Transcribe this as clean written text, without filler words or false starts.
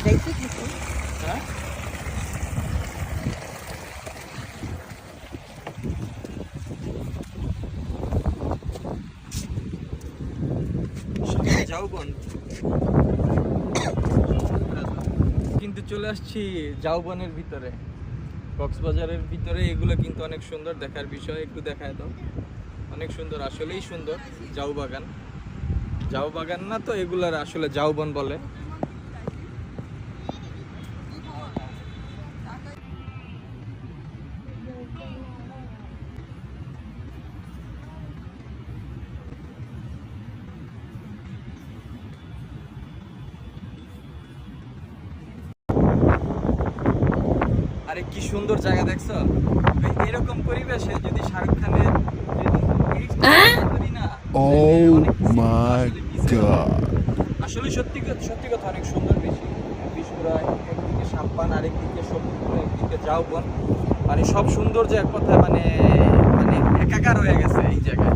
যাইতে কিছু হ্যাঁ ঝাউবন কিন্তু চলে আসছি ঝাউবনের ভিতরে, কক্সবাজারের ভিতরে। এগুলো কিন্তু অনেক সুন্দর দেখার বিষয়, একটু দেখায় দাও। অনেক সুন্দর, আসলেই সুন্দর। ঝাউ বাগান, ঝাউ বাগান না তো এগুলার আসলে ঝাউবন বলে। আরে কি সুন্দর জায়গা দেখছো? এরকম পরিবেশে যদি শাহরুখ খানের Oh my god. আসলে সত্যি সত্যি কথা অনেক সুন্দর বেশি বিষ্ণুরা, একদিকে সাম্পান, আরেকদিকে সমুদ্র, একদিকে ঝাউবন, মানে সব সৌন্দর্য এক কথায় মানে মানে একাকার হয়ে গেছে এই জায়গায়।